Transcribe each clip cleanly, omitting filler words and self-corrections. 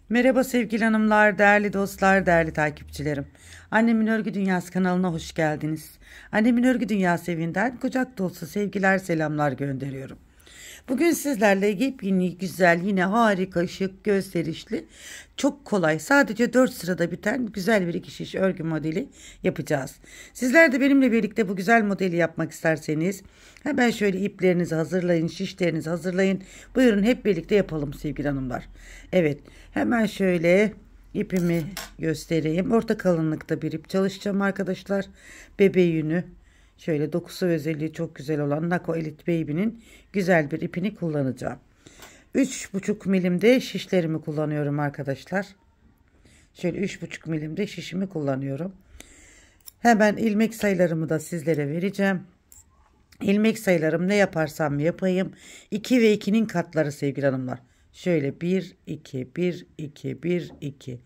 Merhaba sevgili hanımlar, değerli dostlar, değerli takipçilerim. Annemin Örgü Dünyası kanalına hoş geldiniz. Annemin Örgü Dünyası evinden kucak dolusu sevgiler, selamlar gönderiyorum. Bugün sizlerle yepyeni, güzel, yine harika, şık, gösterişli, çok kolay, sadece 4 sırada biten güzel bir iki şiş örgü modeli yapacağız. Sizler de benimle birlikte bu güzel modeli yapmak isterseniz hemen şöyle iplerinizi hazırlayın, şişlerinizi hazırlayın. Buyurun hep birlikte yapalım sevgili hanımlar. Evet, hemen şöyle ipimi göstereyim. Orta kalınlıkta bir ip çalışacağım arkadaşlar. Bebe yünü. Şöyle dokusu özelliği çok güzel olan Nako Elite Baby'nin güzel bir ipini kullanacağım. 3,5 milimde şişlerimi kullanıyorum arkadaşlar. Şöyle 3,5 milimde şişimi kullanıyorum. Hemen ilmek sayılarımı da sizlere vereceğim. İlmek sayılarım ne yaparsam yapayım. 2 ve 2'nin katları sevgili hanımlar. Şöyle 1, 2, 1, 2, 1, 2,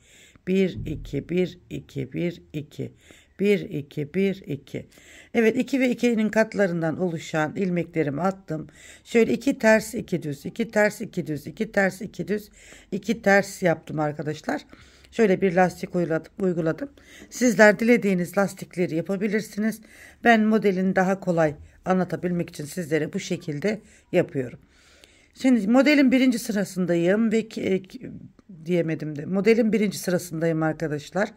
1, 2, 1, 2, 1, 2, 1, 2, 1, 2. Evet, 2 ve 2'nin katlarından oluşan ilmeklerimi attım. Şöyle 2 ters 2 düz, 2 ters 2 düz, 2 ters 2 düz, 2 ters yaptım arkadaşlar. Şöyle bir lastik uyguladım. Sizler dilediğiniz lastikleri yapabilirsiniz. Ben modelin daha kolay anlatabilmek için sizlere bu şekilde yapıyorum. Şimdi modelin birinci sırasındayım ve diyemedim de modelin birinci sırasındayım arkadaşlar.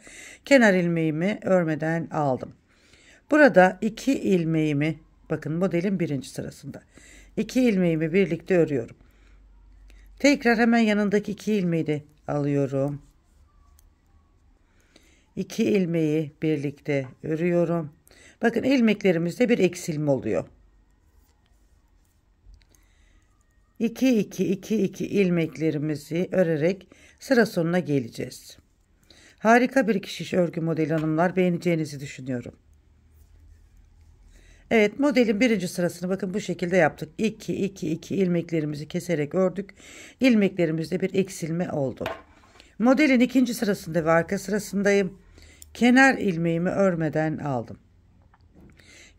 Kenar ilmeğimi örmeden aldım. Burada 2 ilmeğimi, bakın modelin birinci sırasında 2 ilmeğimi birlikte örüyorum. Tekrar hemen yanındaki 2 ilmeği de alıyorum. 2 ilmeği birlikte örüyorum. Bakın ilmeklerimizde bir eksilme oluyor. 2 2 2 2 ilmeklerimizi örerek sıra sonuna geleceğiz. Harika bir iki şiş örgü modeli hanımlar, beğeneceğinizi düşünüyorum. Evet, modelin birinci sırasını bakın bu şekilde yaptık. 2 2 2 ilmeklerimizi keserek ördük. İlmeklerimizde bir eksilme oldu. Modelin ikinci sırasında ve arka sırasındayım. Kenar ilmeğimi örmeden aldım.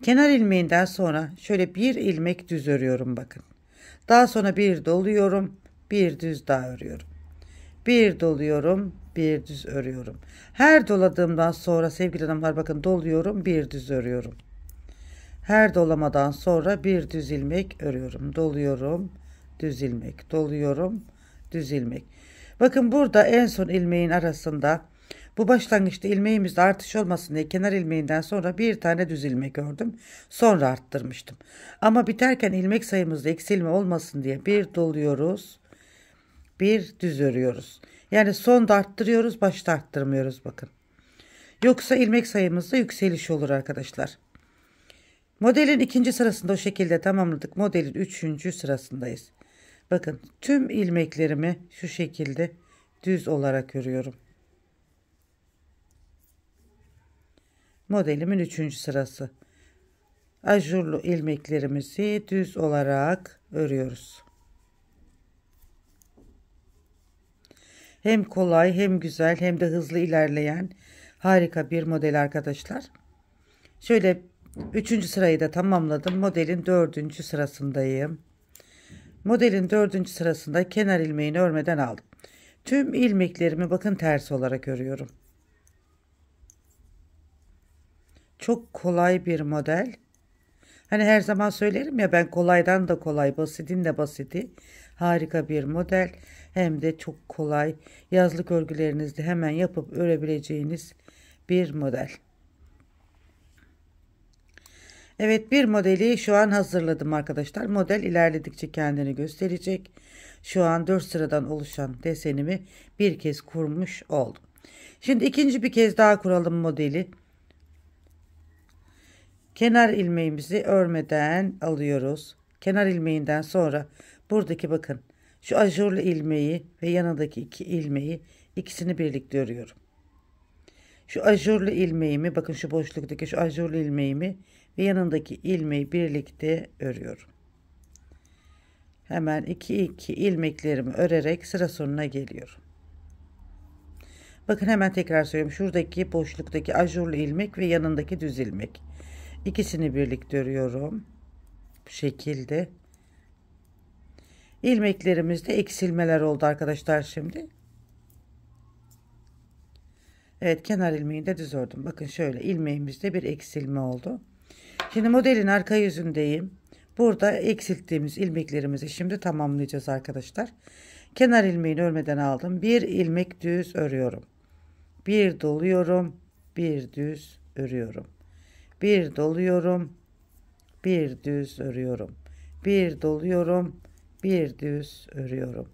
Kenar ilmeğinden sonra şöyle bir ilmek düz örüyorum bakın. Daha sonra bir doluyorum, bir düz daha örüyorum. Bir doluyorum, bir düz örüyorum. Her doladığımdan sonra sevgili hanımlar bakın doluyorum, bir düz örüyorum. Her dolamadan sonra bir düz ilmek örüyorum. Doluyorum, düz ilmek, doluyorum, düz ilmek. Bakın burada en son ilmeğin arasında bu başlangıçta ilmeğimizde artış olmasın diye kenar ilmeğinden sonra bir tane düz ilmek ördüm. Sonra arttırmıştım. Ama biterken ilmek sayımızda eksilme olmasın diye bir doluyoruz, bir düz örüyoruz. Yani sonda arttırıyoruz, başta arttırmıyoruz bakın. Yoksa ilmek sayımızda yükseliş olur arkadaşlar. Modelin ikinci sırasında o şekilde tamamladık. Modelin üçüncü sırasındayız. Bakın tüm ilmeklerimi şu şekilde düz olarak örüyorum. Modelimin üçüncü sırası. Ajurlu ilmeklerimizi düz olarak örüyoruz. Hem kolay hem güzel hem de hızlı ilerleyen harika bir model arkadaşlar. Şöyle üçüncü sırayı da tamamladım. Modelin dördüncü sırasındayım. Modelin dördüncü sırasında kenar ilmeğini örmeden aldım. Tüm ilmeklerimi bakın ters olarak örüyorum. Çok kolay bir model. Hani her zaman söylerim ya, ben kolaydan da kolay, basitin de basiti. Harika bir model. Hem de çok kolay. Yazlık örgülerinizde hemen yapıp örebileceğiniz bir model. Evet, bir modeli şu an hazırladım arkadaşlar. Model ilerledikçe kendini gösterecek. Şu an 4 sıradan oluşan desenimi bir kez kurmuş oldum. Şimdi ikinci bir kez daha kuralım modeli. Kenar ilmeğimizi örmeden alıyoruz. Kenar ilmeğinden sonra buradaki bakın şu ajurlu ilmeği ve yanındaki 2 ilmeği, ikisini birlikte örüyorum. Şu ajurlu ilmeğimi, bakın şu boşluktaki şu ajurlu ilmeğimi ve yanındaki ilmeği birlikte örüyorum. Hemen 2 2 ilmeklerimi örerek sıra sonuna geliyorum. Bakın hemen tekrar söylüyorum. Şuradaki boşluktaki ajurlu ilmek ve yanındaki düz ilmek. İkisini birlikte örüyorum. Bu şekilde. İlmeklerimizde eksilmeler oldu arkadaşlar şimdi. Evet, kenar ilmeğini de düz ördüm. Bakın şöyle ilmeğimizde bir eksilme oldu. Şimdi modelin arka yüzündeyim. Burada eksilttiğimiz ilmeklerimizi şimdi tamamlayacağız arkadaşlar. Kenar ilmeğini örmeden aldım. Bir ilmek düz örüyorum. Bir doluyorum. Bir düz örüyorum. Bir doluyorum. Bir düz örüyorum. Bir doluyorum. Bir düz örüyorum.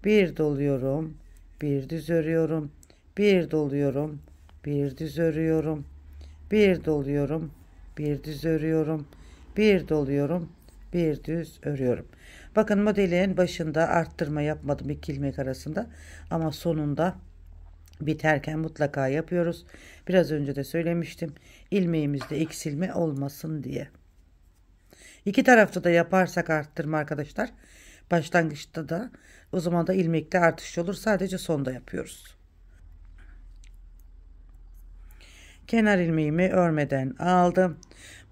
Bir doluyorum. Bir düz örüyorum. Bir doluyorum. Bir düz örüyorum. Bir doluyorum. Bir düz örüyorum. Bir doluyorum. Bir düz örüyorum. Bakın modelin başında arttırma yapmadım 2 ilmek arasında, ama sonunda biterken mutlaka yapıyoruz. Biraz önce de söylemiştim. İlmeğimizde eksilme olmasın diye. İki tarafta da yaparsak arttırma arkadaşlar. Başlangıçta da, o zaman da ilmekte artış olur. Sadece sonda yapıyoruz. Kenar ilmeğimi örmeden aldım.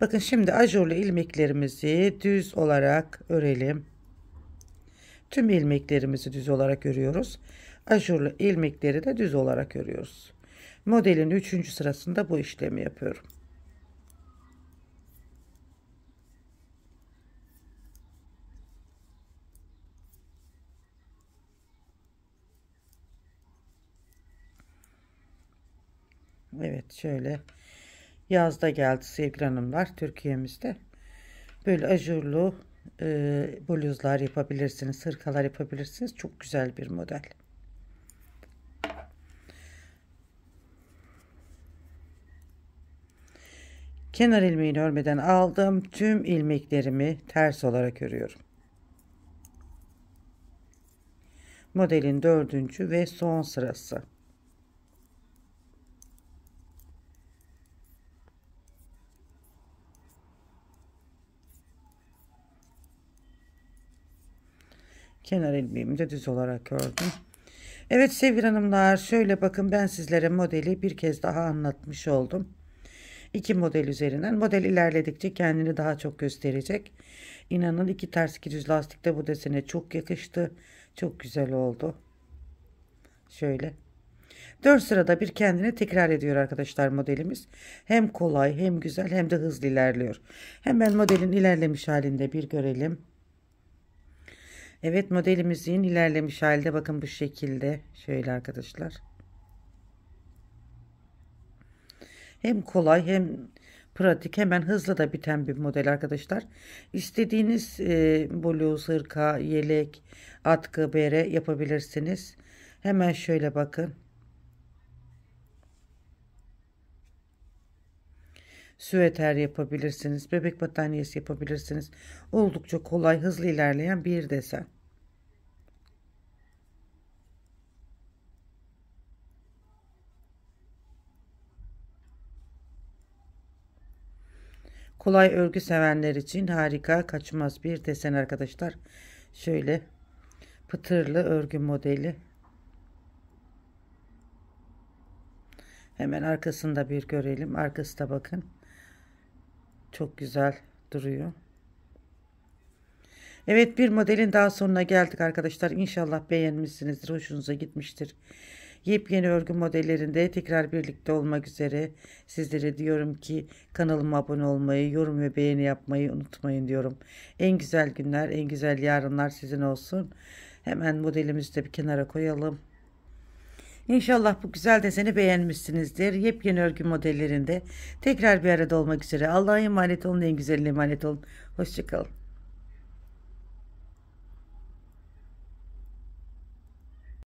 Bakın şimdi ajurlu ilmeklerimizi düz olarak örelim. Tüm ilmeklerimizi düz olarak örüyoruz. Ajurlu ilmekleri de düz olarak örüyoruz. Modelin 3. sırasında bu işlemi yapıyorum. Evet, şöyle yazda geldi sevgili hanımlar, Türkiye'mizde. Böyle ajurlu bluzlar yapabilirsiniz, hırkalar yapabilirsiniz. Çok güzel bir model. Kenar ilmeğini örmeden aldım. Tüm ilmeklerimi ters olarak örüyorum. Modelin 4. ve son sırası. Kenar ilmeğimi de düz olarak ördüm. Evet sevgili hanımlar, şöyle bakın, ben sizlere modeli bir kez daha anlatmış oldum. 2 model üzerinden. Model ilerledikçe kendini daha çok gösterecek. İnanın 2 ters 2 düz lastik de bu desene çok yakıştı. Çok güzel oldu. Şöyle. 4 sırada bir kendini tekrar ediyor arkadaşlar modelimiz. Hem kolay hem güzel hem de hızlı ilerliyor. Hemen modelin ilerlemiş halinde bir görelim. Evet, modelimizin ilerlemiş halde bakın bu şekilde. Şöyle arkadaşlar. Hem kolay hem pratik, hemen hızlı da biten bir model arkadaşlar. İstediğiniz bluz, hırka, yelek, atkı, bere yapabilirsiniz. Hemen şöyle bakın. Süveter yapabilirsiniz. Bebek battaniyesi yapabilirsiniz. Oldukça kolay, hızlı ilerleyen bir desen. Kolay örgü sevenler için harika, kaçmaz bir desen arkadaşlar. Şöyle pıtırlı örgü modeli. Hemen arkasında bir görelim. Arkası da bakın. Çok güzel duruyor. Evet, bir modelin daha sonuna geldik arkadaşlar. İnşallah beğenmişsinizdir. Hoşunuza gitmiştir. Yepyeni örgü modellerinde tekrar birlikte olmak üzere sizlere diyorum ki kanalıma abone olmayı, yorum ve beğeni yapmayı unutmayın diyorum. En güzel günler, en güzel yarınlar sizin olsun. Hemen modelimizi de bir kenara koyalım. İnşallah bu güzel deseni beğenmişsinizdir. Yepyeni örgü modellerinde tekrar bir arada olmak üzere. Allah'a emanet olun, en güzeline emanet olun. Hoşçakalın.